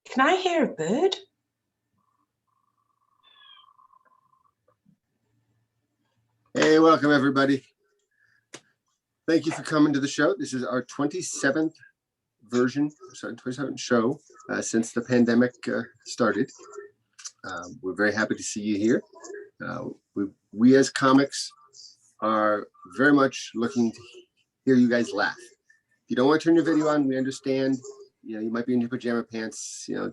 Can I hear a bird? Hey, welcome everybody. Thank you for coming to the show. This is our 27th version, 27th show since the pandemic started. We're very happy to see you here. We as comics are very much looking to hear you guys laugh. If you don't want to turn your video on, we understand. You know, you might be in your pajama pants, you know,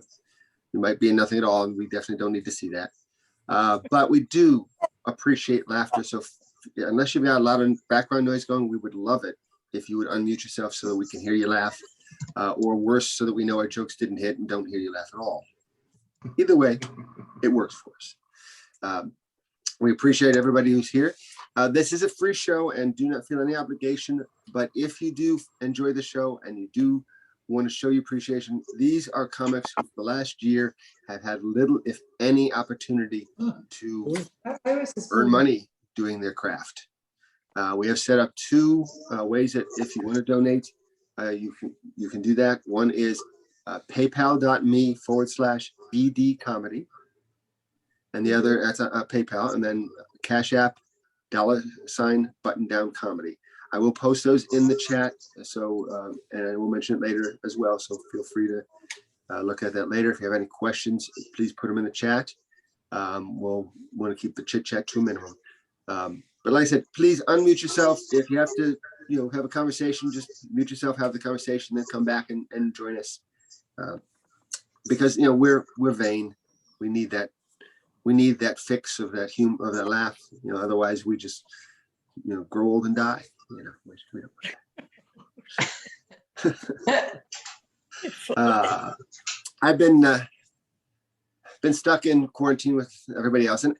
you might be in nothing at all, and we definitely don't need to see that. But we do appreciate laughter. So unless you've got a lot of background noise going, we would love it if you would unmute yourself so that we can hear you laugh, or worse, so that we know our jokes didn't hit and don't hear you laugh at all. Either way, it works for us. We appreciate everybody who's here. This is a free show and do not feel any obligation, but if you do enjoy the show and you do want to show your appreciation, these are comics who for the last year have had little, if any, opportunity to earn money doing their craft. We have set up two ways that if you want to donate, you can do that. One is paypal.me/BD comedy. And the other, that's a PayPal, and then Cash App, $button down comedy. I will post those in the chat, so and I will mention it later as well. So feel free to look at that later. If you have any questions, please put them in the chat. We'll want to keep the chit chat to a minimum. But like I said, please unmute yourself. If you have to, you know, have a conversation, just mute yourself, have the conversation, then come back and join us. Because you know we're vain. We need that. We need that fix of that humor, of that laugh. You know, otherwise we just, you know, grow old and die. You know, we don't. I've been stuck in quarantine with everybody else, and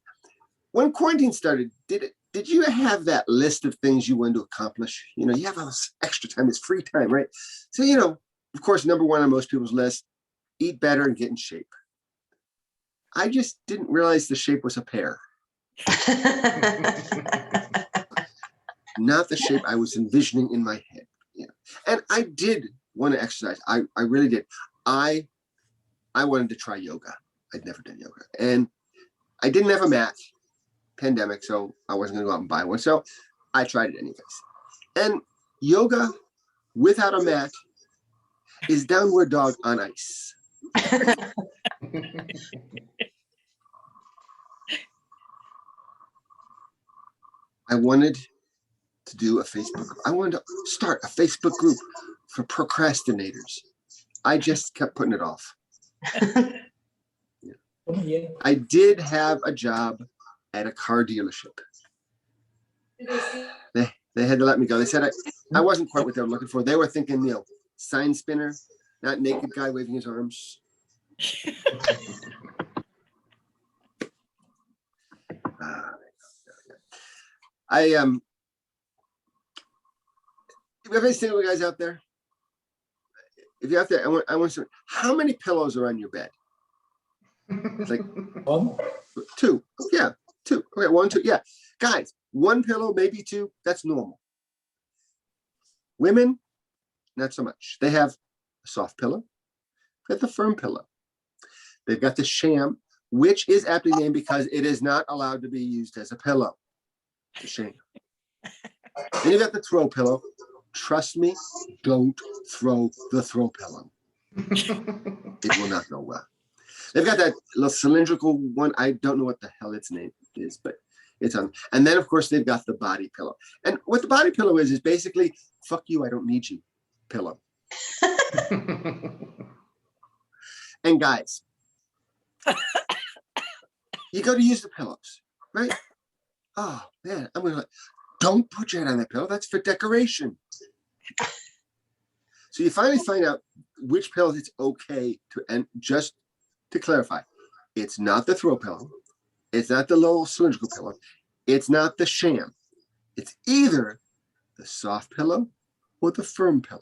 when quarantine started, did you have that list of things you wanted to accomplish? You know, you have all this extra time, it's free time, right? So, you know, of course, number one on most people's list: eat better and get in shape. I just didn't realize the shape was a pear. Not the shape I was envisioning in my head. Yeah. And I did want to exercise. I really did. I wanted to try yoga. I'd never done yoga. And I didn't have a mat, pandemic, so I wasn't gonna go out and buy one. So I tried it anyways. And yoga without a mat is downward dog on ice. I wanted to do a Facebook. I wanted to start a Facebook group for procrastinators. I just kept putting it off. Yeah. I did have a job at a car dealership. They had to let me go. They said I wasn't quite what they were looking for. They were thinking, you know, sign spinner, not naked guy waving his arms. If you have any single guys out there, if you're out there, I want to. How many pillows are on your bed? It's like one, two. Yeah, two. Okay, one, two. Yeah, guys, one pillow, maybe two. That's normal. Women, not so much. They have a soft pillow. They have the firm pillow. They've got the sham, which is aptly named because it is not allowed to be used as a pillow. The sham. Then you got the throw pillow. Trust me, don't throw the throw pillow. It will not go well. They've got that little cylindrical one. I don't know what the hell its name is, but it's on. And then, of course, they've got the body pillow. And what the body pillow is basically, fuck you, I don't need you, pillow. And guys, you go to use the pillows, right? Oh, man, I'm going to, don't put your head on that pillow. That's for decoration. So you finally find out which pillows it's okay to, and just to clarify, it's not the throw pillow. It's not the low cylindrical pillow. It's not the sham. It's either the soft pillow or the firm pillow.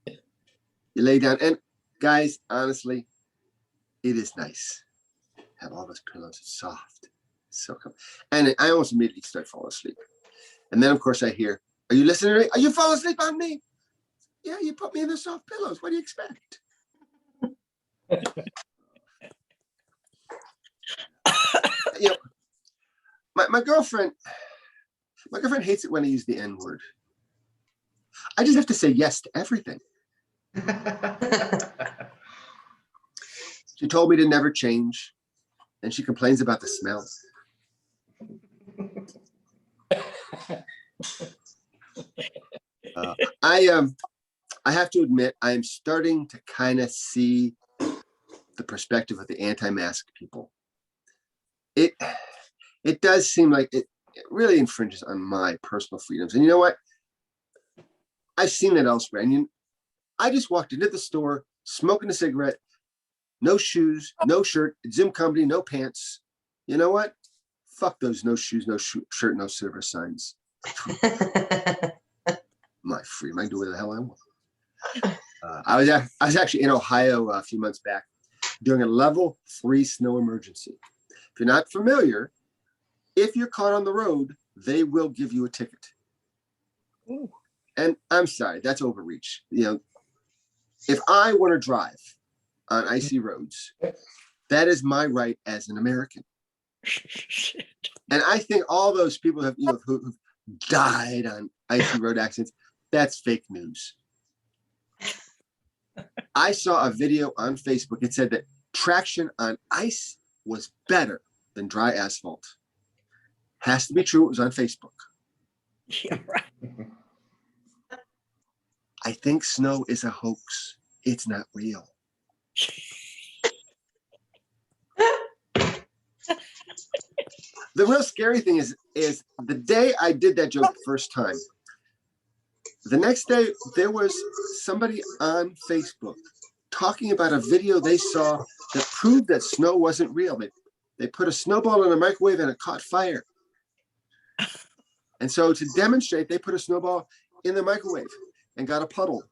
You lay down, and guys, honestly, it is nice. Have all those pillows. It's soft. It's so comfortable. And I almost immediately start falling asleep. And then, of course, I hear, are you listening to me? Are you falling asleep on me? Yeah, you put me in the soft pillows. What do you expect? You know, my girlfriend hates it when I use the N-word. I just have to say yes to everything. She told me to never change, and she complains about the smell. I have to admit, I am starting to kind of see the perspective of the anti-mask people. It does seem like it really infringes on my personal freedoms. And you know what? I've seen it elsewhere. And I just walked into the store, smoking a cigarette, no shoes, no shirt, Zim company, no pants. You know what? Fuck those no shoes, no shirt, no silver signs. My freedom. I can do whatever the hell I want. I was actually in Ohio a few months back during a level 3 snow emergency. If you're not familiar, if you're caught on the road, they will give you a ticket. Ooh. And I'm sorry, that's overreach. You know, if I want to drive on icy roads, that is my right as an American. And I think all those people who've died on icy road accidents, that's fake news. I saw a video on Facebook. It said that traction on ice was better than dry asphalt. Has to be true. It was on Facebook. Yeah, right. I think snow is a hoax. It's not real. The real scary thing is the day I did that joke the first time, the next day there was somebody on Facebook talking about a video they saw that proved that snow wasn't real. They put a snowball in a microwave and it caught fire. And so to demonstrate, they put a snowball in the microwave and got a puddle.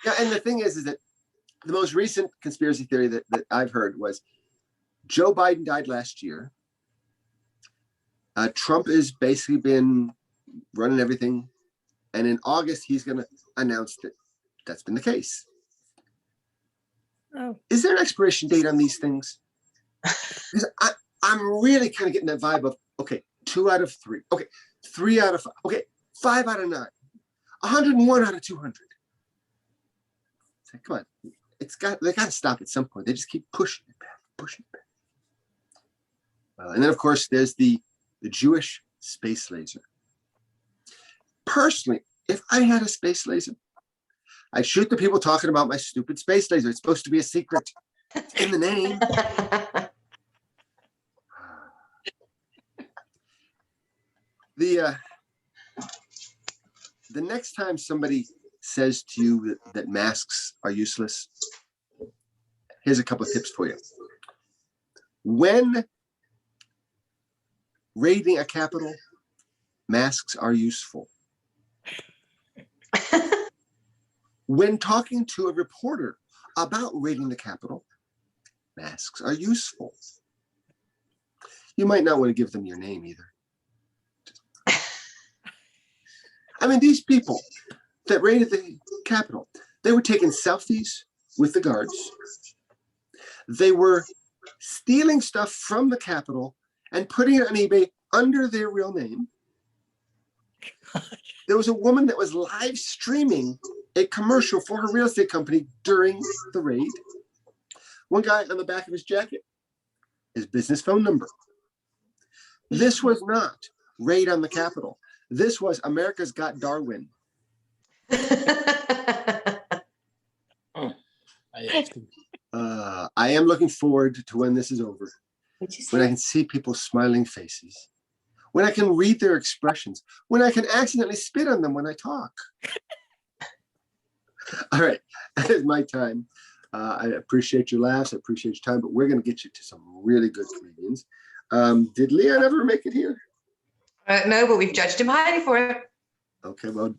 Yeah, and the thing is that the most recent conspiracy theory that I've heard was Joe Biden died last year. Trump has basically been running everything. And in August, he's going to announce that that's been the case. Oh. Is there an expiration date on these things? Because I'm really kind of getting that vibe of, okay, 2 out of 3. Okay, 3 out of 5. Okay, 5 out of 9. 101 out of 200. It's like, come on. They got to stop at some point. They just keep pushing it back. And then, of course, there's the Jewish space laser. Personally, if I had a space laser, I'd shoot the people talking about my stupid space laser. It's supposed to be a secret. It's in the name. The next time somebody says to you that masks are useless, here's a couple of tips for you. When raiding a capital, masks are useful. When talking to a reporter about raiding the Capitol, masks are useful. You might not want to give them your name either. I mean, these people that raided the Capitol, they were taking selfies with the guards. They were stealing stuff from the Capitol and putting it on eBay under their real name. There was a woman that was live streaming a commercial for her real estate company during the raid. One guy on the back of his jacket, his business phone number. This was not raid on the Capitol. This was America's Got Darwin. I am looking forward to when this is over. When I can see people's smiling faces. When I can read their expressions. When I can accidentally spit on them when I talk. All right, that is my time. I appreciate your laughs. I appreciate your time, but we're going to get you to some really good comedians. Did Leon ever make it here? No, but we've judged him highly for it. Okay, well,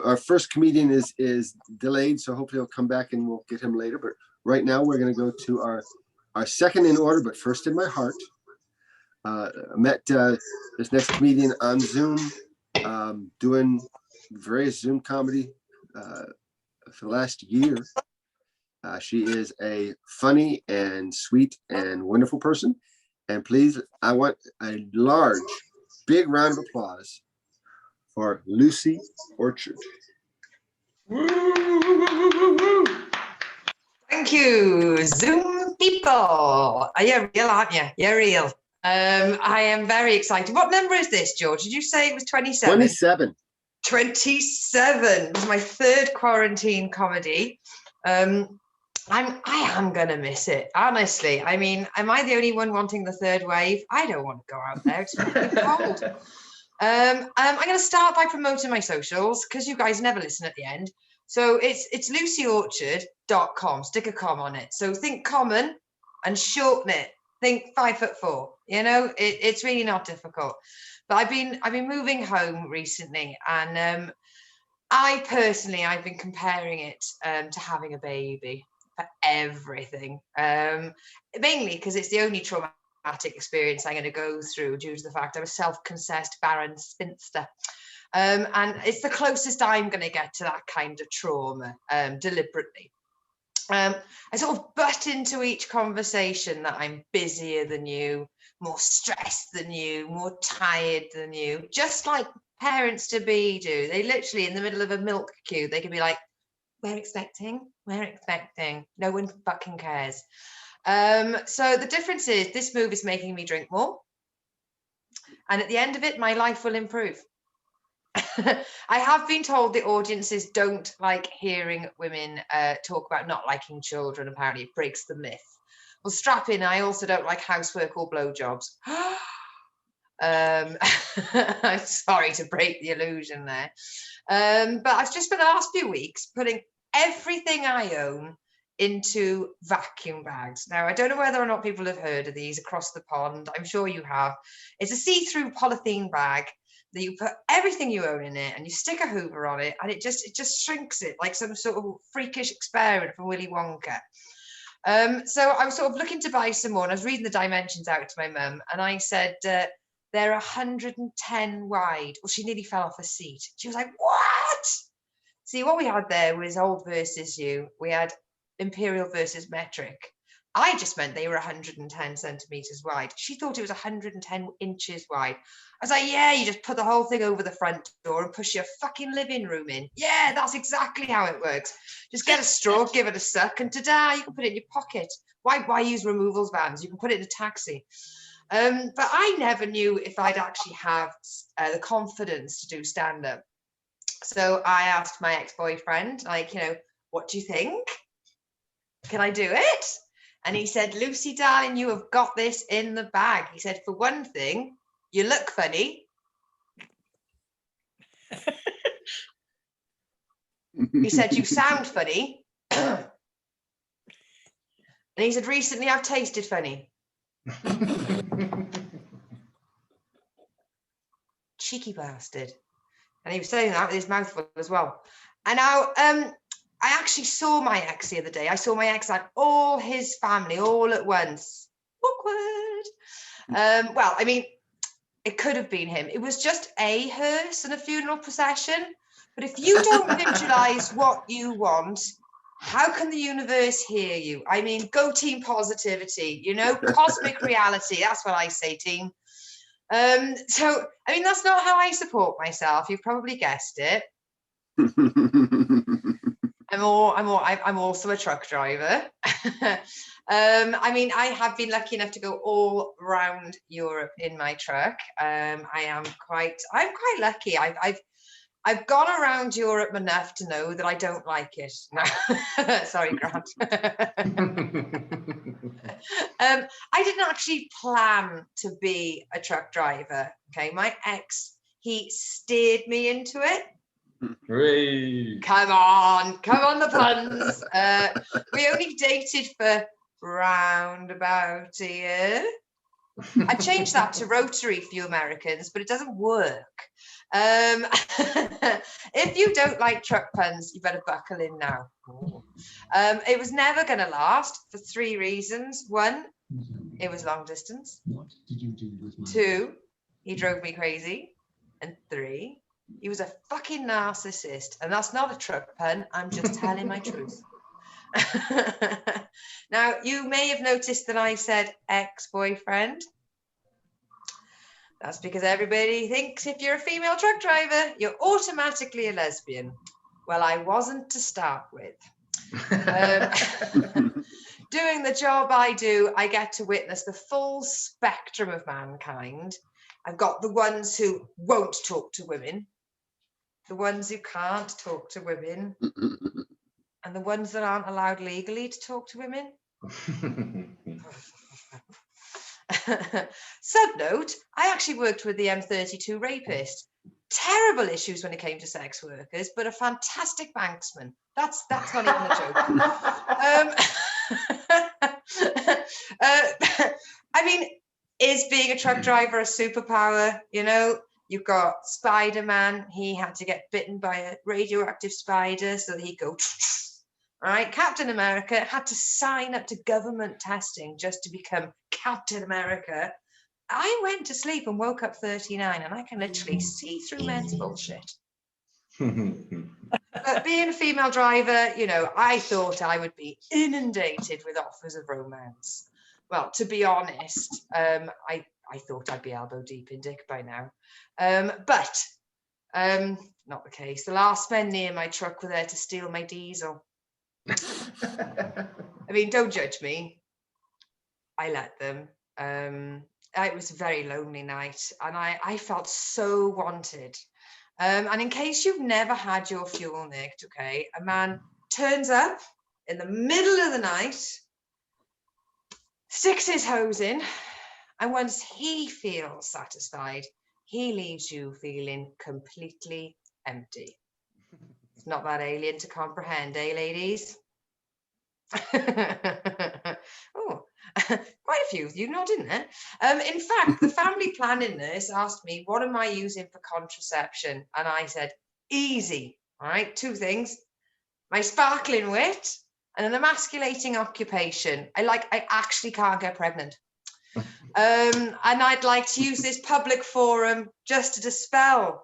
our first comedian is delayed, so hopefully he'll come back and we'll get him later. But right now we're going to go to our second in order, but first in my heart. I met this next comedian on Zoom, doing various Zoom comedy for the last year. She is a funny and sweet and wonderful person. And please, I want a large, big round of applause for Lucy Orchard. Thank you, Zoom people. You're real, aren't you? You're real. I am very excited. What number is this, George? Did you say it was 27? 27. 27 was my third quarantine comedy. I am gonna miss it, honestly. I mean, am I the only one wanting the third wave? I don't want to go out there. It's fucking cold. I'm gonna start by promoting my socials because you guys never listen at the end. So it's lucyorchard.com. Stick a com on it. So think common and shorten it. Think 5'4". You know, it's really not difficult. But I've been moving home recently, and I've been comparing it to having a baby for everything. Mainly because it's the only traumatic experience I'm going to go through due to the fact I'm a self-confessed barren spinster. And it's the closest I'm going to get to that kind of trauma, deliberately. I sort of butt into each conversation that I'm busier than you, more stressed than you, more tired than you, just like parents to be do. They literally, in the middle of a milk queue, they can be like, we're expecting. No one fucking cares. So the difference is this move is making me drink more. And at the end of it, my life will improve. I have been told the audiences don't like hearing women talk about not liking children. Apparently it breaks the myth. Well, strap in, I also don't like housework or blowjobs. I'm sorry to break the illusion there. But I've just spent the last few weeks putting everything I own into vacuum bags. Now, I don't know whether or not people have heard of these across the pond. I'm sure you have. It's a see-through polythene bag that you put everything you own in it, and you stick a Hoover on it, and it just shrinks it like some sort of freakish experiment from Willy Wonka. So I was sort of looking to buy some more, and I was reading the dimensions out to my mum, and I said, they're 110 wide. Well, she nearly fell off her seat. She was like, what? See, what we had there was old versus you. We had imperial versus metric. I just meant they were 110 centimeters wide. She thought it was 110 inches wide. I was like, yeah, you just put the whole thing over the front door and push your fucking living room in. Yeah, that's exactly how it works. Just get a straw, give it a suck, and ta-da, you can put it in your pocket. Why use removals vans? You can put it in a taxi. But I never knew if I'd actually have the confidence to do stand-up. So I asked my ex-boyfriend, like, you know, what do you think? Can I do it? And he said, Lucy, darling, you have got this in the bag. He said, for one thing, you look funny. He said, you sound funny. And he said, recently I've tasted funny. Cheeky bastard. And he was saying that with his mouth full as well. And now, I actually saw my ex the other day. I saw my ex and all his family all at once. Awkward. Well, I mean, it could have been him. It was just a hearse and a funeral procession. But if you don't visualize what you want, how can the universe hear you? I mean, go team positivity, you know, cosmic reality. That's what I say, team. So, I mean, that's not how I support myself. You've probably guessed it. I'm also a truck driver. I mean, I have been lucky enough to go all around Europe in my truck. I'm quite lucky. I've gone around Europe enough to know that I don't like it. Sorry, Grant. I didn't actually plan to be a truck driver. Okay, my ex, he steered me into it. Hooray. Come on the puns. We only dated for round about a year. I changed that to rotary for you Americans, but it doesn't work. If you don't like truck puns, you better buckle in now. It was never going to last for 3 reasons. 1, it was long distance. What did you do with my 2, he drove me crazy. And 3, He was a fucking narcissist. And that's not a truck pun. I'm just telling my truth. Now, you may have noticed that I said ex-boyfriend. That's because everybody thinks if you're a female truck driver, you're automatically a lesbian. Well, I wasn't to start with. Doing the job I do, I get to witness the full spectrum of mankind. I've got the ones who won't talk to women, the ones who can't talk to women, and the ones that aren't allowed legally to talk to women. Sub note, I actually worked with the M32 rapist. Terrible issues when it came to sex workers, but a fantastic banksman. That's not even a joke. I mean, is being a truck driver a superpower? You know, you've got Spider-Man. He had to get bitten by a radioactive spider so that he'd go. Right, Captain America had to sign up to government testing just to become Captain America. I went to sleep and woke up 39, and I can literally see through men's bullshit. But being a female driver, you know, I thought I would be inundated with offers of romance. Well, to be honest, I thought I'd be elbow deep in dick by now. But not the case. The last men near my truck were there to steal my diesel. I mean, don't judge me. I let them. It was a very lonely night, and I felt so wanted. And in case you've never had your fuel nicked, okay, a man turns up in the middle of the night, sticks his hose in, and once he feels satisfied, he leaves you feeling completely empty. It's not that alien to comprehend, eh, ladies? Oh, quite a few of you nodding there. In fact, the family planning nurse asked me, what am I using for contraception? And I said, easy. All right, two things. My sparkling wit and an emasculating occupation. I actually can't get pregnant. And I'd like to use this public forum just to dispel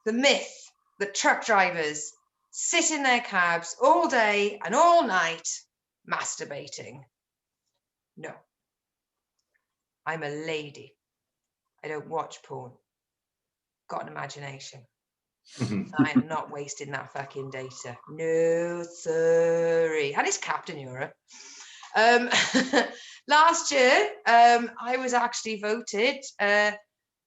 the myth that truck drivers sit in their cabs all day and all night masturbating. No. I'm a lady. I don't watch porn. Got an imagination. I am not wasting that fucking data. No, sorry. And it's Captain Europe. Last year, I was actually voted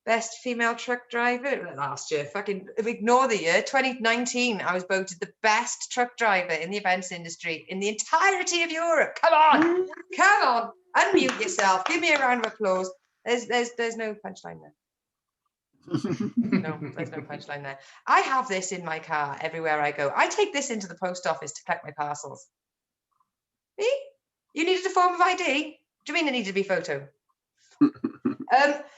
best female truck driver. Last year, fucking ignore the year. 2019, I was voted the best truck driver in the events industry in the entirety of Europe. Come on, come on, unmute yourself. Give me a round of applause. There's no punchline there. No, there's no punchline there. I have this in my car everywhere I go. I take this into the post office to collect my parcels. Me? You needed a form of ID? Do you mean it needed to be photo?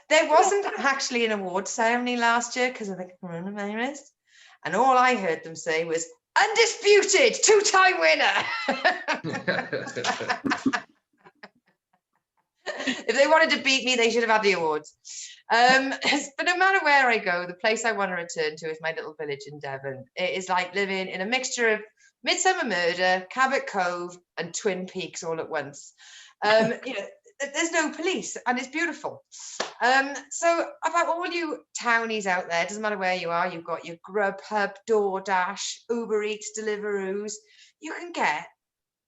There wasn't actually an award ceremony last year because of the coronavirus, and all I heard them say was undisputed two-time winner. If they wanted to beat me, they should have had the awards. But no matter where I go, the place I want to return to is my little village in Devon. It is like living in a mixture of Midsummer Murder, Cabot Cove, and Twin Peaks all at once. You know, there's no police, and it's beautiful. So about all you townies out there, doesn't matter where you are, you've got your Grubhub, DoorDash, Uber Eats, Deliveroos. You can get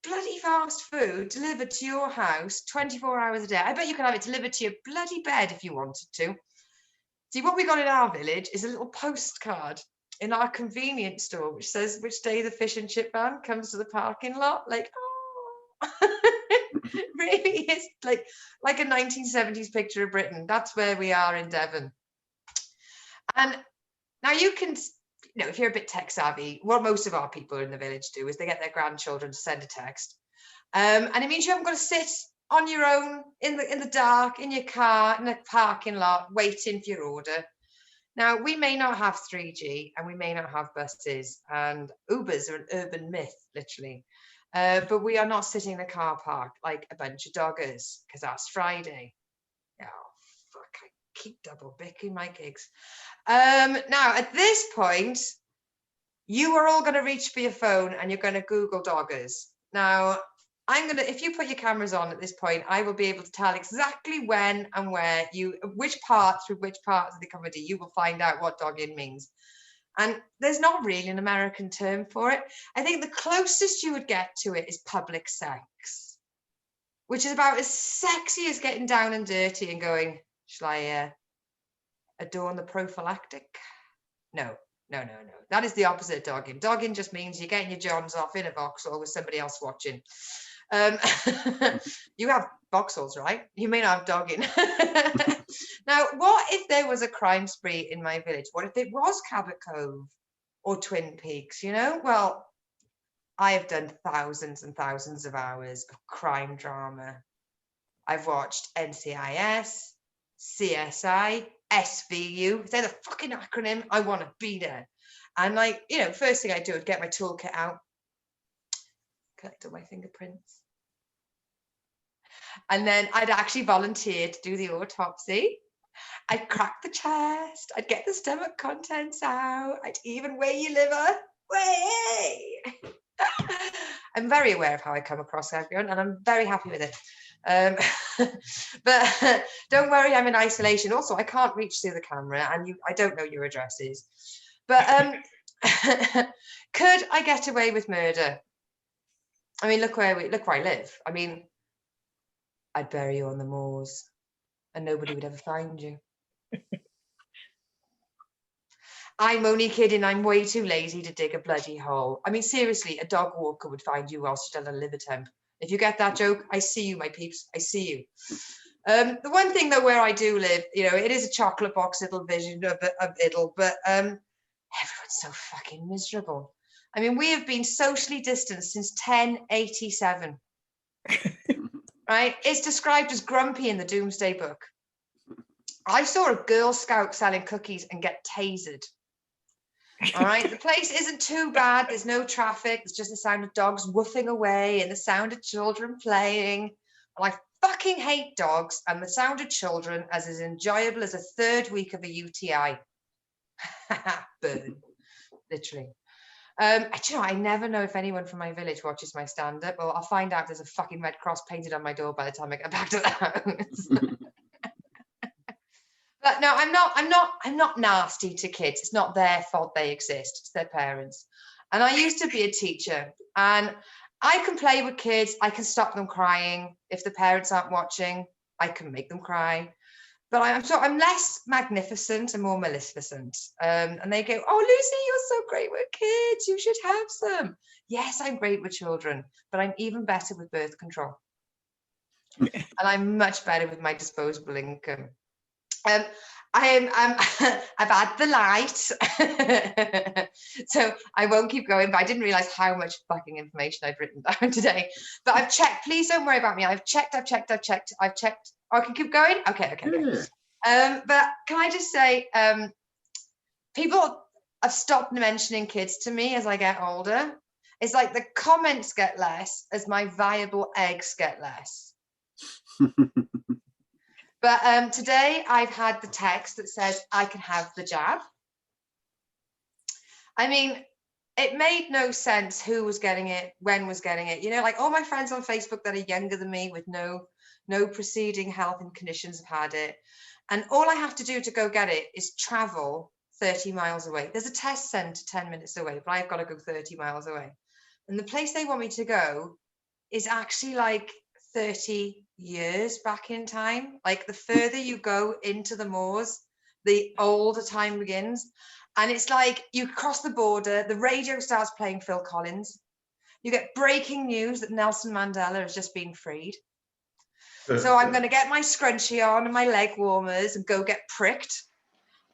bloody fast food delivered to your house 24 hours a day. I bet you can have it delivered to your bloody bed if you wanted to. See, what we got in our village is a little postcard in our convenience store which says which day the fish and chip van comes to the parking lot. Like, oh. Really is like a 1970s picture of Britain. That's where we are in Devon. And now you can, you know, if you're a bit tech savvy, what most of our people in the village do is they get their grandchildren to send a text. And it means you haven't got to sit on your own in the dark, in your car, in a parking lot, waiting for your order. Now, we may not have 3G and we may not have buses, and Ubers are an urban myth, literally. But we are not sitting in a car park like a bunch of doggers, because that's Friday. Oh, fuck, I keep double bicking my gigs. Now, at this point, you are all going to reach for your phone and you're going to Google doggers. Now, if you put your cameras on at this point, I will be able to tell exactly when and where which parts of the comedy you will find out what dogging means. And there's not really an American term for it. I think the closest you would get to it is public sex, which is about as sexy as getting down and dirty and going, shall I adorn the prophylactic? No. That is the opposite of dogging. Dogging just means you're getting your johns off in a Vauxhall with somebody else watching. You have Vauxhalls, right? You may not have dogging. Now, what if there was a crime spree in my village? What if it was Cabot Cove or Twin Peaks, you know? Well, I have done thousands and thousands of hours of crime drama. I've watched NCIS, CSI, SVU. They're the fucking acronym. I want to be there. And like, you know, first thing I do is get my toolkit out, collect all my fingerprints. And then I'd actually volunteer to do the autopsy. I'd crack the chest. I'd get the stomach contents out. I'd even weigh your liver. Way! I'm very aware of how I come across, everyone, and I'm very happy with it. But don't worry, I'm in isolation. Also, I can't reach through the camera, and I don't know your addresses. But could I get away with murder? I mean, look where I live. I mean, I'd bury you on the moors, and nobody would ever find you. I'm only kidding. I'm way too lazy to dig a bloody hole. I mean, seriously, a dog walker would find you whilst you're still on liver temp. If you get that joke, I see you, my peeps. I see you. The one thing though, where I do live, you know, it is a chocolate box little vision of Iddle, but everyone's so fucking miserable. I mean, we have been socially distanced since 1087. Right? It's described as grumpy in the Doomsday Book. I saw a Girl Scout selling cookies and get tasered. All right, the place isn't too bad. There's no traffic. There's just the sound of dogs woofing away and the sound of children playing. And I fucking hate dogs and the sound of children as enjoyable as a third week of a UTI. Burn, literally. Do you know, I never know if anyone from my village watches my stand-up. Well, I'll find out if there's a fucking red cross painted on my door by the time I get back to the house. But no, I'm not nasty to kids. It's not their fault they exist. It's their parents. And I used to be a teacher, and I can play with kids. I can stop them crying. If the parents aren't watching, I can make them cry. But I'm less magnificent and more maleficent. And they go, "Oh, Lucy, you're so great with kids. You should have some." Yes, I'm great with children, but I'm even better with birth control. And I'm much better with my disposable income. I've had the light, so I won't keep going, but I didn't realize how much fucking information I'd written down today. But I've checked. Please don't worry about me. I've checked. Oh, I can keep going? Okay. But can I just say, people have stopped mentioning kids to me as I get older. It's like the comments get less as my viable eggs get less. But today I've had the text that says I can have the jab. I mean, it made no sense who was getting it, when was getting it. You know, like all my friends on Facebook that are younger than me with no preceding health and conditions have had it. And all I have to do to go get it is travel 30 miles away. There's a test centre 10 minutes away, but I've got to go 30 miles away. And the place they want me to go is actually like 30 years back in time. Like the further you go into the moors, the older time begins. And it's like you cross the border, the radio starts playing Phil Collins. You get breaking news that Nelson Mandela has just been freed. So I'm going to get my scrunchie on and my leg warmers and go get pricked.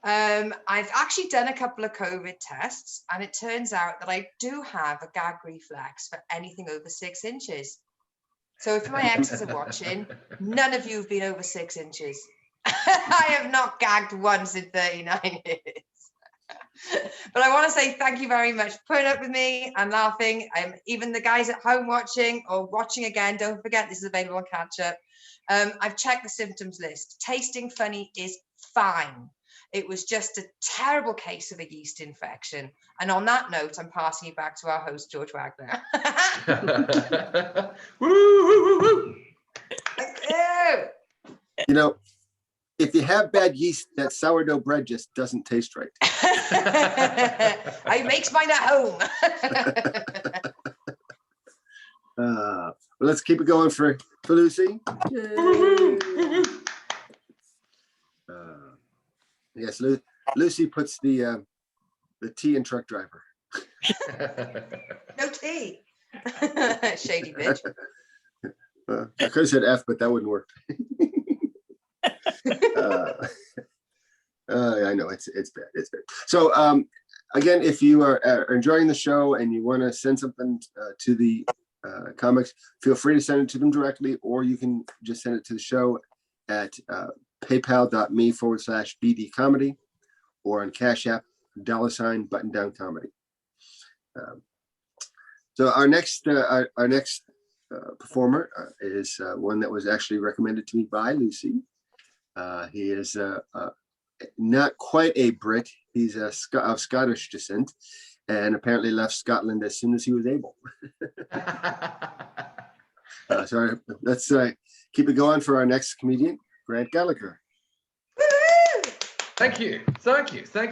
I've actually done a couple of COVID tests, and it turns out that I do have a gag reflex for anything over 6 inches. So if my exes are watching, none of you have been over 6 inches. I have not gagged once in 39 years. But I want to say thank you very much for putting up with me and laughing. Even the guys at home watching or watching again, don't forget this is available on Catch Up. I've checked the symptoms list. Tasting funny is fine. It was just a terrible case of a yeast infection. And on that note, I'm passing you back to our host, George Wagner. Woo, woo, woo, woo. Thank you. You know, if you have bad yeast, that sourdough bread just doesn't taste right. I makes mine at home. Well, let's keep it going for Lucy. Yes, Lucy puts the tea in truck driver. No tea. Shady bitch. I could have said F, but that wouldn't work. I know it's bad. It's bad. So again, if you are enjoying the show and you want to send something to the comics, feel free to send it to them directly, or you can just send it to the show at paypal.me/BD comedy, or on Cash App $button down comedy. So our next performer is one that was actually recommended to me by Lucy. He is not quite a Brit. He's of Scottish descent, and apparently left Scotland as soon as he was able. So let's keep it going for our next comedian, Grant Gallacher. Thank you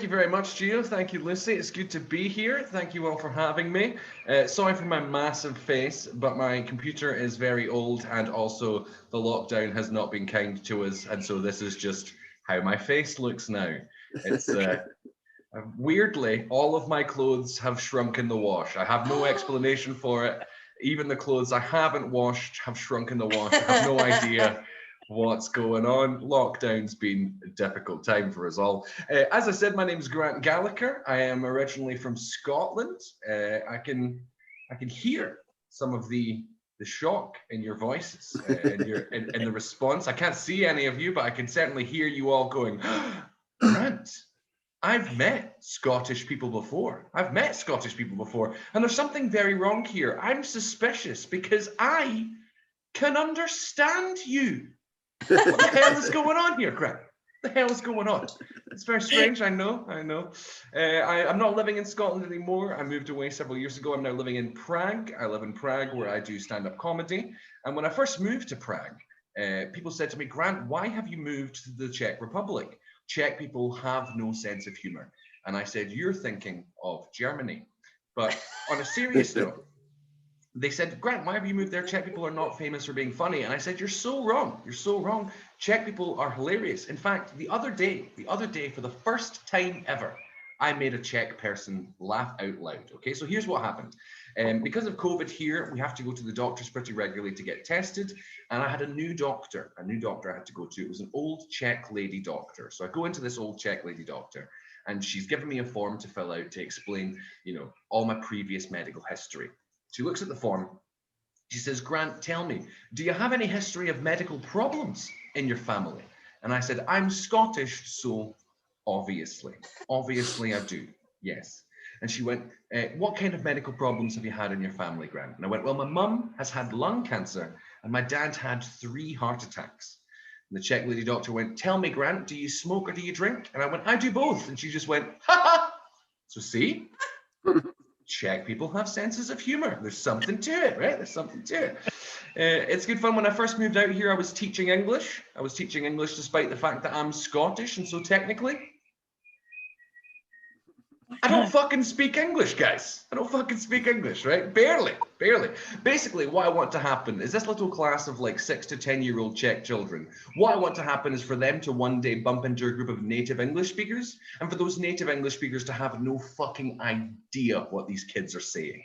very much, Geo. Thank you, Lucy. It's good to be here. Thank you all for having me. Sorry for my massive face, but my computer is very old, and also the lockdown has not been kind to us, and so this is just how my face looks now. It's weirdly, all of my clothes have shrunk in the wash. I have no explanation for it. Even the clothes I haven't washed have shrunk in the wash. I have no idea what's going on. Lockdown's been a difficult time for us all. As I said, my name is Grant Gallacher. I am originally from Scotland. I can hear some of the shock in your voices in the response. I can't see any of you, but I can certainly hear you all going, Grant, I've met Scottish people before. And there's something very wrong here. I'm suspicious because I can understand you. What the hell is going on here, Grant? What the hell is going on? It's very strange, I know. I'm not living in Scotland anymore. I moved away several years ago. I'm now living in Prague. I live in Prague, where I do stand-up comedy. And when I first moved to Prague, people said to me, Grant, why have you moved to the Czech Republic? Czech people have no sense of humor. And I said, you're thinking of Germany. But on a serious note, they said, Grant, why have you moved there? Czech people are not famous for being funny. And I said, you're so wrong. You're so wrong. Czech people are hilarious. In fact, the other day, for the first time ever, I made a Czech person laugh out loud. Okay, so here's what happened. Because of COVID here, we have to go to the doctors pretty regularly to get tested. And I had a new doctor I had to go to. It was an old Czech lady doctor. So I go into this old Czech lady doctor, and she's given me a form to fill out to explain, all my previous medical history. She looks at the form. She says, Grant, tell me, do you have any history of medical problems in your family? And I said, I'm Scottish, so obviously I do. Yes. And she went, what kind of medical problems have you had in your family, Grant? And I went, well, my mum has had lung cancer and my dad had 3 heart attacks. And the Czech lady doctor went, tell me, Grant, do you smoke or do you drink? And I went, I do both. And she just went, ha ha. So see? Czech people have senses of humor. There's something to it, right? There's something to it. It's good fun. When I first moved out here, I was teaching English. Despite the fact that I'm Scottish. And so technically, I don't fucking speak English, guys. I don't fucking speak English, right? Barely. Basically, what I want to happen is this little class of like 6 to 10-year-old Czech children. What I want to happen is for them to one day bump into a group of native English speakers, and for those native English speakers to have no fucking idea what these kids are saying.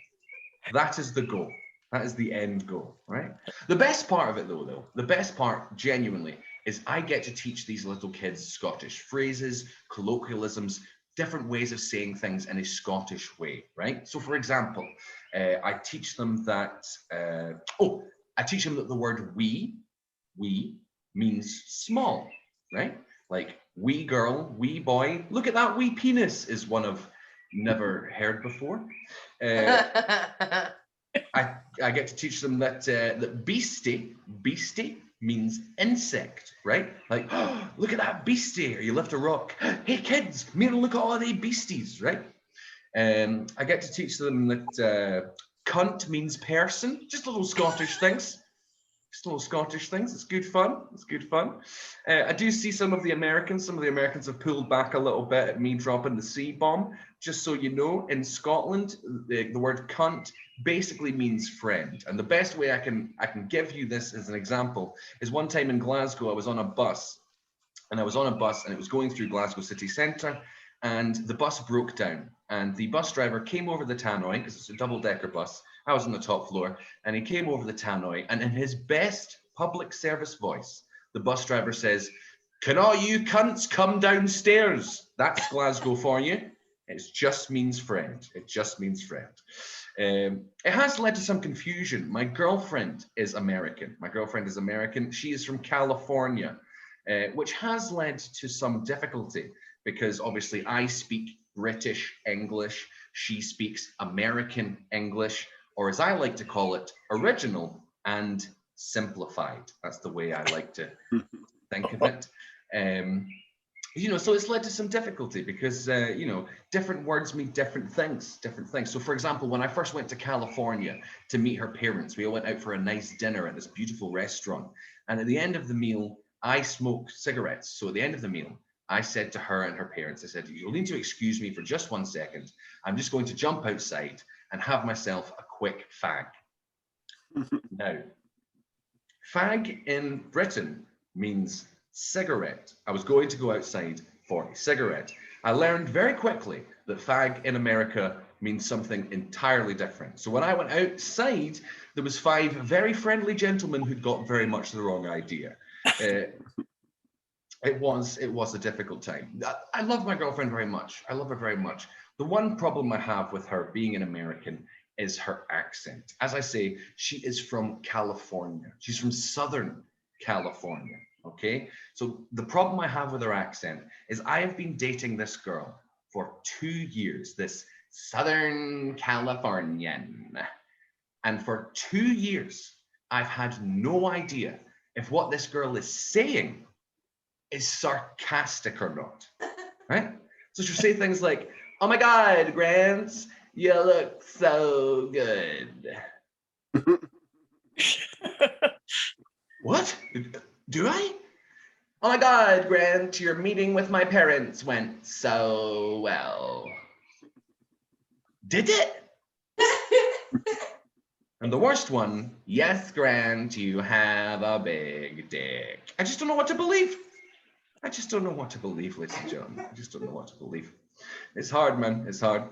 That is the goal. That is the end goal, right? The best part of it, though, the best part, genuinely, is I get to teach these little kids Scottish phrases, colloquialisms, different ways of saying things in a Scottish way, right? So for example, I teach them that, the word we means small, right? Like wee girl, wee boy, look at that wee penis is one I've never heard before. I get to teach them that that beastie means insect, right? Like, oh, look at that beastie, or you lift a rock. Hey kids, Mira, look at all they beasties, right? I get to teach them that cunt means person, just little Scottish things. Just little Scottish things. It's good fun. It's good fun. I do see some of the Americans. Some of the Americans have pulled back a little bit at me dropping the C bomb. Just so you know, in Scotland, the word cunt basically means friend. And the best way I can give you this as an example is one time in Glasgow, I was on a bus, and it was going through Glasgow city centre, and the bus broke down. And the bus driver came over the tannoy, because it's a double-decker bus. I was on the top floor, and he came over the tannoy, and in his best public service voice, the bus driver says, "Can all you cunts come downstairs?" That's Glasgow for you. It just means friend. It just means friend. It has led to some confusion. My girlfriend is American. She is from California, which has led to some difficulty because obviously I speak British English. She speaks American English, or as I like to call it, original and simplified. That's the way I like to think of it. So it's led to some difficulty because, different words mean different things. So for example, when I first went to California to meet her parents, we all went out for a nice dinner at this beautiful restaurant. And at the end of the meal, I smoked cigarettes. So at the end of the meal, I said to her and her parents, I said, "You'll need to excuse me for just 1 second. I'm just going to jump outside and have myself a quick fag." Now, fag in Britain means cigarette. I was going to go outside for a cigarette. I learned very quickly that fag in America means something entirely different. So when I went outside, there was 5 very friendly gentlemen who'd got very much the wrong idea. It was a difficult time. I love my girlfriend very much. I love her very much. The one problem I have with her being an American is her accent. As I say, she is from California. She's from Southern California, okay? So the problem I have with her accent is I have been dating this girl for 2 years, this Southern Californian. And for 2 years, I've had no idea if what this girl is saying is sarcastic or not, right? So she'll say things like, "Oh my God, Grant, you look so good." What? Do I? "Oh my God, Grant, your meeting with my parents went so well." Did it? And the worst one, "Yes, Grant, you have a big dick." I just don't know what to believe. I just don't know what to believe, ladies and gentlemen. I just don't know what to believe. It's hard, man. It's hard.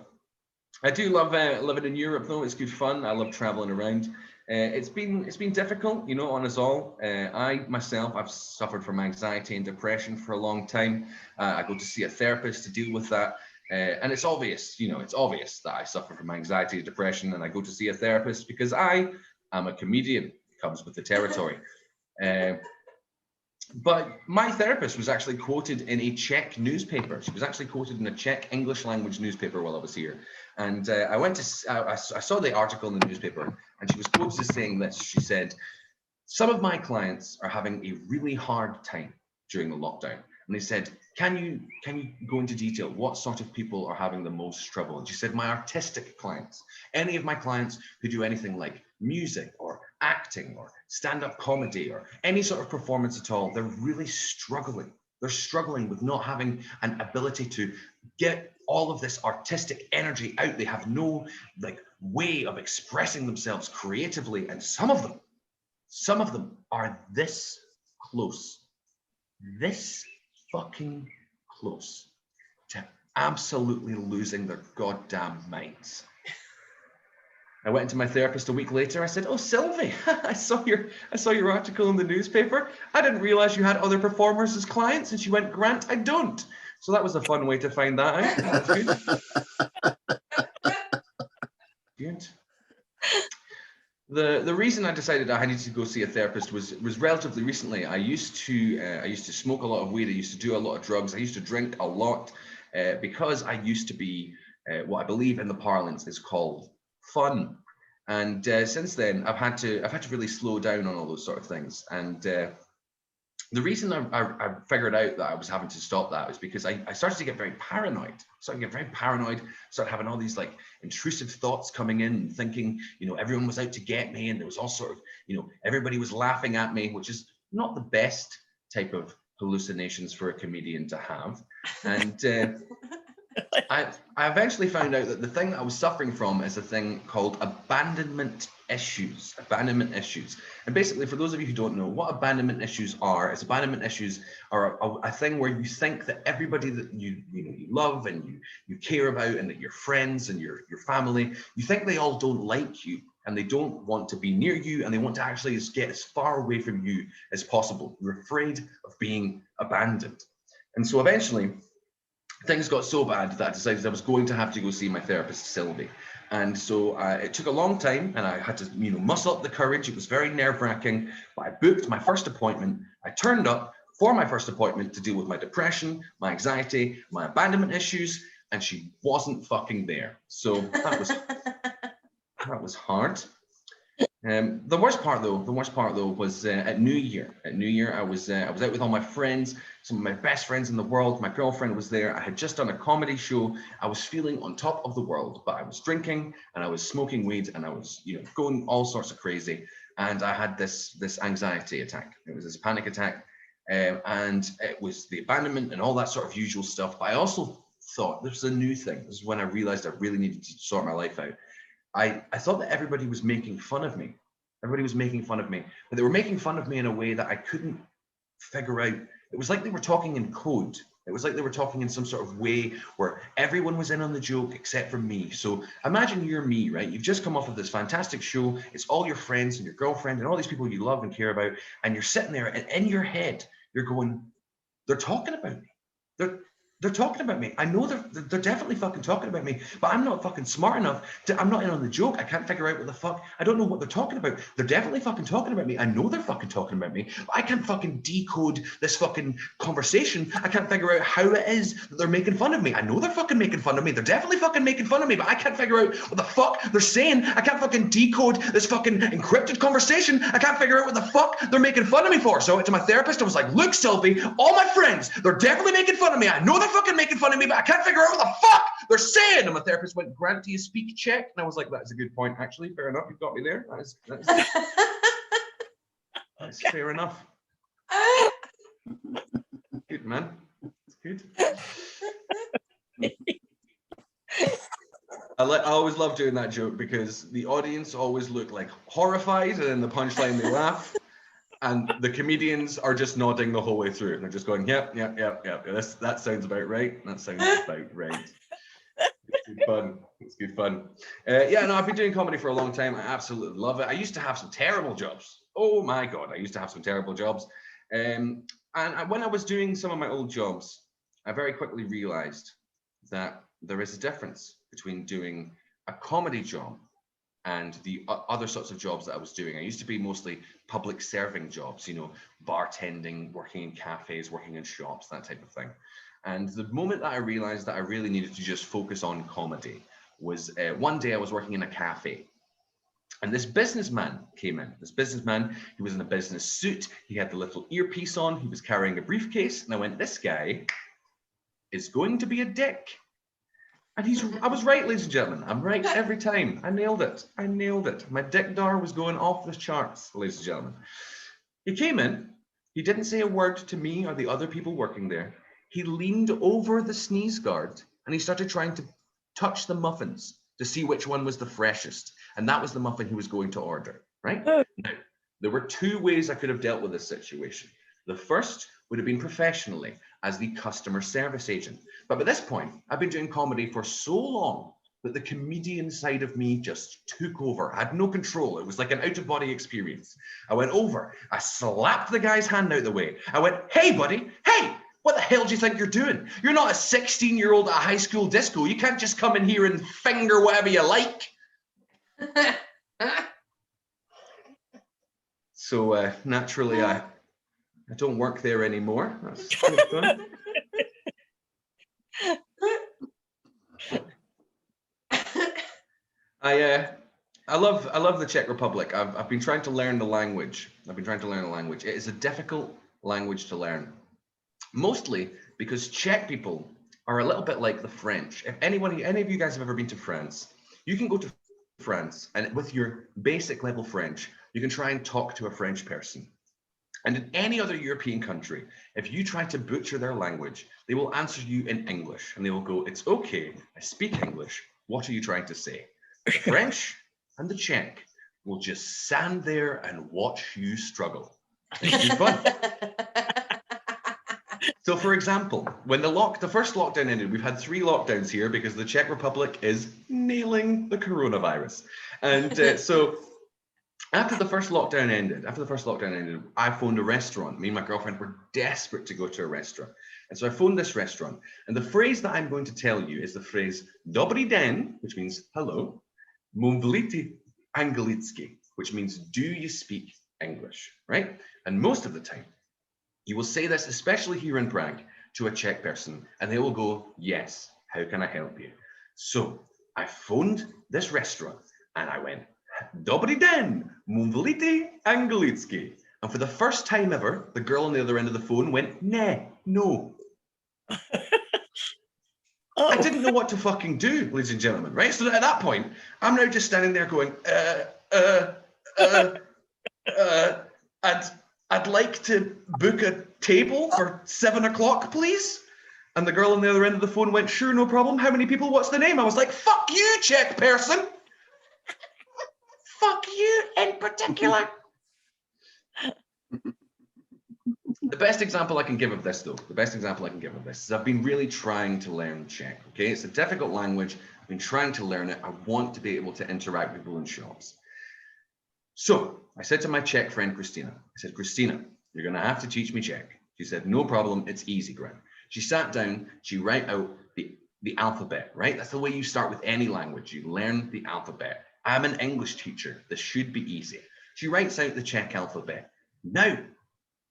I do love living in Europe, though. It's good fun. I love traveling around. It's been difficult, on us all. I myself, I've suffered from anxiety and depression for a long time. I go to see a therapist to deal with that. And it's obvious, it's obvious that I suffer from anxiety and depression, and I go to see a therapist because I am a comedian. It comes with the territory. But my therapist was actually quoted in a Czech newspaper. She was actually quoted in a Czech English language newspaper while I was here. And I saw the article in the newspaper, and she was quoted as saying this. She said, "Some of my clients are having a really hard time during the lockdown." And they said, can you go into detail? What sort of people are having the most trouble? And she said, "My artistic clients, any of my clients who do anything like music or acting or stand-up comedy or any sort of performance at all, they're really struggling. They're struggling with not having an ability to get all of this artistic energy out. They have no way of expressing themselves creatively. And some of them are this close, this fucking close to absolutely losing their goddamn minds." I went to my therapist a week later. I said, "Oh, Sylvie, I saw your article in the newspaper. I didn't realize you had other performers as clients." And she went, "Grant, I don't." So that was a fun way to find that out. That's good. Good. The reason I decided I needed to go see a therapist was relatively recently. I used to smoke a lot of weed. I used to do a lot of drugs. I used to drink a lot because I used to be what I believe in the parlance is called fun. And since then, I've had to really slow down on all those sort of things. And the reason I figured out that I was having to stop that was because I started to get very paranoid. Started having all these like intrusive thoughts coming in and thinking, you know, everyone was out to get me, and there was all sort of, you know, everybody was laughing at me, which is not the best type of hallucinations for a comedian to have. And I eventually found out that the thing that I was suffering from is a thing called abandonment issues. And basically, for those of you who don't know what abandonment issues are a thing where you think that everybody that you love and you care about, and that your friends and your family, you think they all don't like you, and they don't want to be near you, and they want to actually get as far away from you as possible. You're afraid of being abandoned. And so eventually, things got so bad that I decided I was going to have to go see my therapist, Sylvie. And so it took a long time, and I had to, you know, muscle up the courage. It was very nerve-wracking, but I booked my first appointment. I turned up for my first appointment to deal with my depression, my anxiety, my abandonment issues, and she wasn't fucking there. So that was hard. The worst part though was at New Year. At New Year, I was out with all my friends, some of my best friends in the world. My girlfriend was there. I had just done a comedy show. I was feeling on top of the world, but I was drinking and I was smoking weed and I was, you know, going all sorts of crazy. And I had this anxiety attack. It was this panic attack, and it was the abandonment and all that sort of usual stuff. But I also thought this was a new thing. This is when I realized I really needed to sort my life out. I thought that everybody was making fun of me. Everybody was making fun of me, but they were making fun of me in a way that I couldn't figure out. It was like they were talking in code. It was like they were talking in some sort of way where everyone was in on the joke except for me. So imagine you're me, right? You've just come off of this fantastic show. It's all your friends and your girlfriend and all these people you love and care about. And you're sitting there and in your head, you're going, they're talking about me. They're talking about me. I know they're definitely fucking talking about me, but I'm not fucking smart enough I'm not in on the joke. I can't figure out what the fuck. I don't know what they're talking about. They're definitely fucking talking about me. I know they're fucking talking about me, but I can't fucking decode this fucking conversation. I can't figure out how it is that they're making fun of me. I know they're fucking making fun of me. They're definitely fucking making fun of me, but I can't figure out what the fuck they're saying. I can't fucking decode this fucking encrypted conversation. I can't figure out what the fuck they're making fun of me for. So I went to my therapist. I was like, look, Sylvie, all my friends, they're definitely making fun of me. I know they're fucking making fun of me, but I can't figure out what the fuck they're saying. And my therapist went, Grant, do you speak Czech? And I was like, that's a good point, actually. Fair enough. You've got me there. That's fair enough. Good, man. It's good. I always love doing that joke because the audience always look like horrified, and then the punchline they laugh. And the comedians are just nodding the whole way through. And they're just going, yep. That sounds about right. That sounds about right. It's good fun. It's good fun. Yeah, no, I've been doing comedy for a long time. I absolutely love it. I used to have some terrible jobs. Oh my God, I used to have some terrible jobs. And when I was doing some of my old jobs, I very quickly realized that there is a difference between doing a comedy job and the other sorts of jobs that I was doing. I used to be mostly public serving jobs, you know, bartending, working in cafes, working in shops, that type of thing. And the moment that I realized that I really needed to just focus on comedy was one day I was working in a cafe. And this businessman came in. This businessman, he was in a business suit. He had the little earpiece on. He was carrying a briefcase. And I went, this guy is going to be a dick. And I was right, ladies and gentlemen. I'm right every time. I nailed it. My dick dar was going off the charts, ladies and gentlemen. He came in. He didn't say a word to me or the other people working there. He leaned over the sneeze guard and he started trying to touch the muffins to see which one was the freshest. And that was the muffin he was going to order, right? Now, there were two ways I could have dealt with this situation. The first would have been professionally as the customer service agent. But by this point, I've been doing comedy for so long that the comedian side of me just took over. I had no control. It was like an out-of-body experience. I went over, I slapped the guy's hand out the way. I went, hey, buddy, hey, what the hell do you think you're doing? You're not a 16-year-old at a high school disco. You can't just come in here and finger whatever you like. So naturally, I don't work there anymore. That's quite fun. I love the Czech Republic. I've been trying to learn the language. It is a difficult language to learn, mostly because Czech people are a little bit like the French. If any of you guys have ever been to France, you can go to France and with your basic level French, you can try and talk to a French person. And in any other European country, if you try to butcher their language, they will answer you in English and they will go, "It's okay, I speak English. What are you trying to say?" The French and the Czech will just stand there and watch you struggle. It's good fun. So for example, when the first lockdown ended, we've had 3 lockdowns here because the Czech Republic is nailing the coronavirus. And so after the first lockdown ended, I phoned a restaurant. Me and my girlfriend were desperate to go to a restaurant. And so I phoned this restaurant. And the phrase that I'm going to tell you is the phrase "Dobry den," which means hello, "Mluvite angielski," which means "do you speak English?" Right? And most of the time, you will say this, especially here in Prague, to a Czech person, and they will go, "Yes, how can I help you?" So I phoned this restaurant and I went, "Dobry den, mluvite angielski." And for the first time ever, the girl on the other end of the phone went, no. Oh. I didn't know what to fucking do, ladies and gentlemen, right? So at that point, I'm now just standing there going, I'd like to book a table for 7 o'clock, please. And the girl on the other end of the phone went, "Sure, no problem. How many people? What's the name?" I was like, "Fuck you, Czech person. Fuck you in particular." The best example I can give of this, though, is I've been really trying to learn Czech, okay? It's a difficult language. I've been trying to learn it. I want to be able to interact with people in shops. So I said to my Czech friend, Christina, I said, "Christina, you're going to have to teach me Czech." She said, "No problem. It's easy, Grant." She sat down, she wrote out the alphabet, right? That's the way you start with any language. You learn the alphabet. I'm an English teacher. This should be easy. She writes out the Czech alphabet. Now,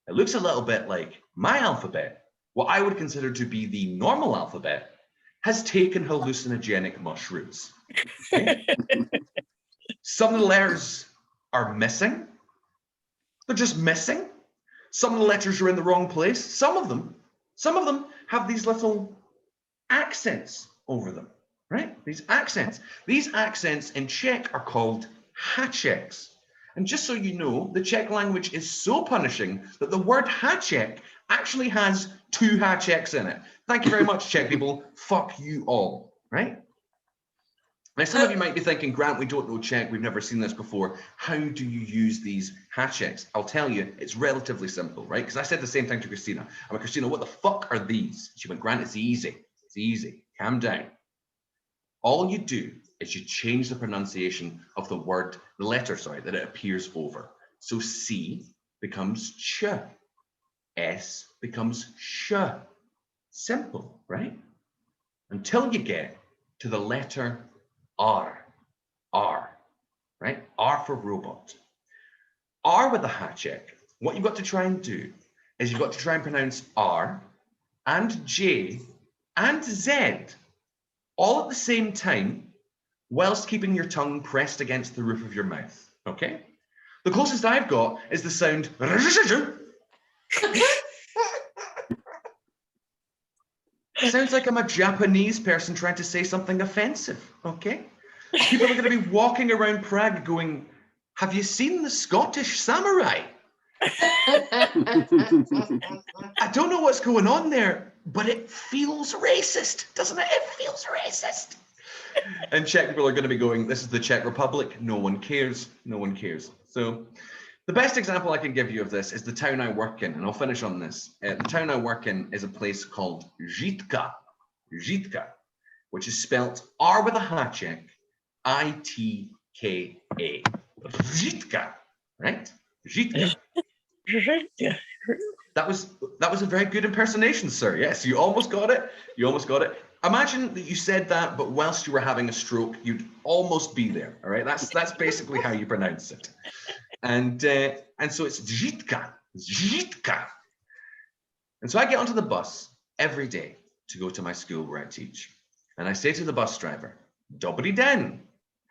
it looks a little bit like my alphabet, what I would consider to be the normal alphabet, has taken hallucinogenic mushrooms. Okay? Some of the letters are missing. They're just missing. Some of the letters are in the wrong place. Some of them have these little accents over them, right? These accents in Czech are called háčeks. And just so you know, the Czech language is so punishing that the word háček actually has 2 háčeks in it. Thank you very much, Czech people. Fuck you all, right? Now, some of you might be thinking, "Grant, we don't know Czech. We've never seen this before. How do you use these háčeks?" I'll tell you, it's relatively simple, right? Because I said the same thing to Christina. I went, "Christina, what the fuck are these?" She went, "Grant, it's easy. It's easy. Calm down. All you do is you change the pronunciation of the word, the letter, sorry, that it appears over. So C becomes ch. S becomes sh. Simple, right? Until you get to the letter R, right? R for robot. R with the háček, what you've got to try and do is you've got to try and pronounce R and J and Z all at the same time, whilst keeping your tongue pressed against the roof of your mouth, okay? The closest I've got is the sound. Sounds like I'm a Japanese person trying to say something offensive, okay? People are going to be walking around Prague going, "Have you seen the Scottish samurai?" I don't know what's going on there, but it feels racist, doesn't it? It feels racist. And Czech people are going to be going, "This is the Czech Republic. No one cares. No one cares." So the best example I can give you of this is the town I work in, and I'll finish on this. The town I work in is a place called Žitka, which is spelt R with a háček, I-T-K-A. Žitka, right? Žitka. That was a very good impersonation, sir. Yes, you almost got it. Imagine that you said that, but whilst you were having a stroke, you'd almost be there. All right, that's basically how you pronounce it. And so it's Žitka. And so I get onto the bus every day to go to my school where I teach, and I say to the bus driver, "Dobry den,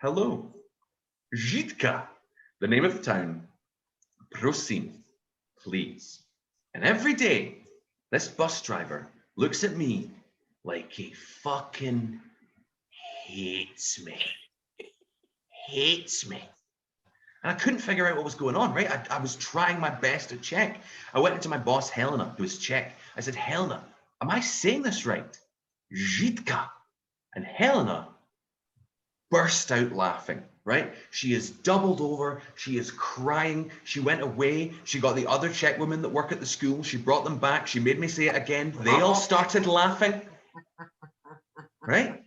hello." Jitka, the name of the town. Prosim, please. And every day, this bus driver looks at me like he fucking hates me. Hates me. And I couldn't figure out what was going on, right? I was trying my best to check. I went into my boss, Helena, who was Czech. I said, Helena, am I saying this right? Jitka. And Helena burst out laughing, right? She is doubled over. She is crying. She went away. She got the other Czech women that work at the school. She brought them back. She made me say it again. They all started laughing, right?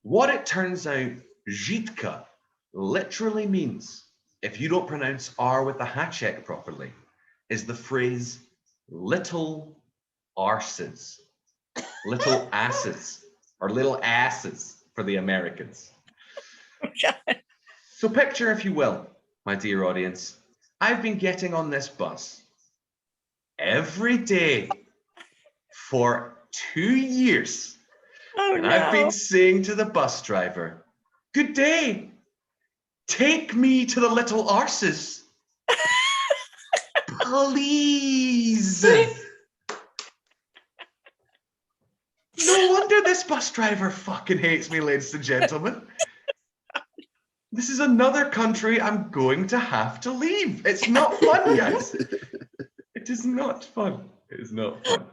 What it turns out, Jitka literally means, if you don't pronounce R with the Hachek properly, is the phrase little arses, little asses, or little asses for the Americans. So picture, if you will, my dear audience, I've been getting on this bus every day for 2 years. Oh, And no. I've been saying to the bus driver, good day, take me to the little arses. Please. No wonder this bus driver fucking hates me, ladies and gentlemen. This is another country I'm going to have to leave. It's not fun, guys. It is not fun. It is not fun.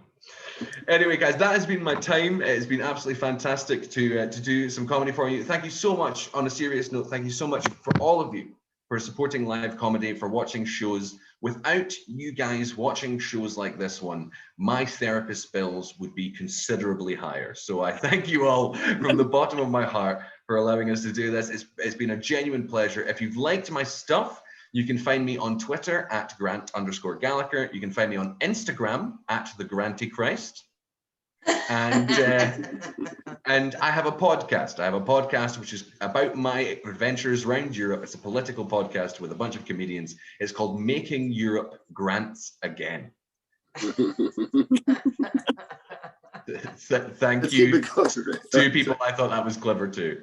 Anyway, guys, that has been my time. It's been absolutely fantastic to do some comedy for you. Thank you so much. On a serious note, thank you so much for all of you for supporting live comedy, for watching shows. Without you guys watching shows like this one, my therapist bills would be considerably higher. So I thank you all from the bottom of my heart for allowing us to do this. It's been a genuine pleasure. If you've liked my stuff, you can find me on Twitter at Grant_Gallacher. You can find me on Instagram at the Grantichrist. And and I have a podcast. I have a podcast which is about my adventures around Europe. It's a political podcast with a bunch of comedians. It's called Making Europe Grants Again. Thank Let's you keep it closer, right? to people. I thought that was clever too.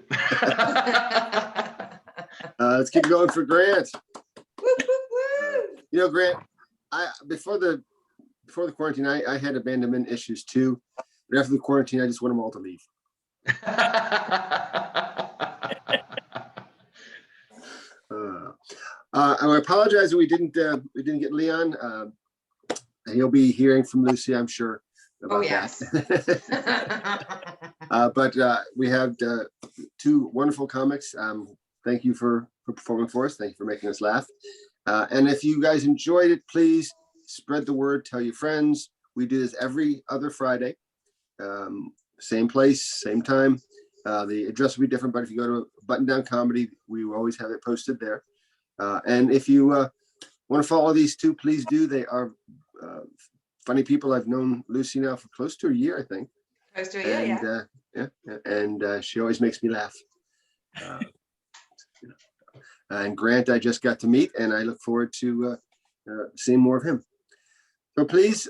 Let's keep going for Grant. Woo, woo, woo. You know, Grant, before the quarantine, I had abandonment issues too. But after the quarantine, I just want them all to leave. I apologize that we didn't get Leon. He'll be hearing from Lucy, I'm sure, about Oh, yes. that. But we had two wonderful comics. Thank you for performing for us. Thank you for making us laugh. And if you guys enjoyed it, please spread the word, tell your friends. We do this every other Friday. Same place, same time. The address will be different, but if you go to Button Down Comedy, we will always have it posted there. And if you want to follow these two, please do. They are funny people. I've known Lucy now for close to a year, I think. Close to a year, yeah. And she always makes me laugh. And Grant, I just got to meet, and I look forward to seeing more of him. So please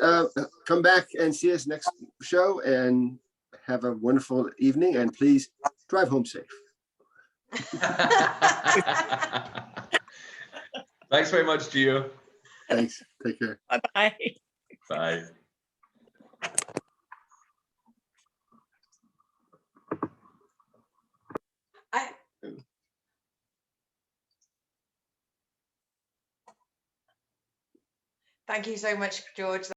come back and see us next show, and have a wonderful evening, and please drive home safe. Thanks very much, Geo. Thanks. Take care. Bye-bye. Bye. Thank you so much, George.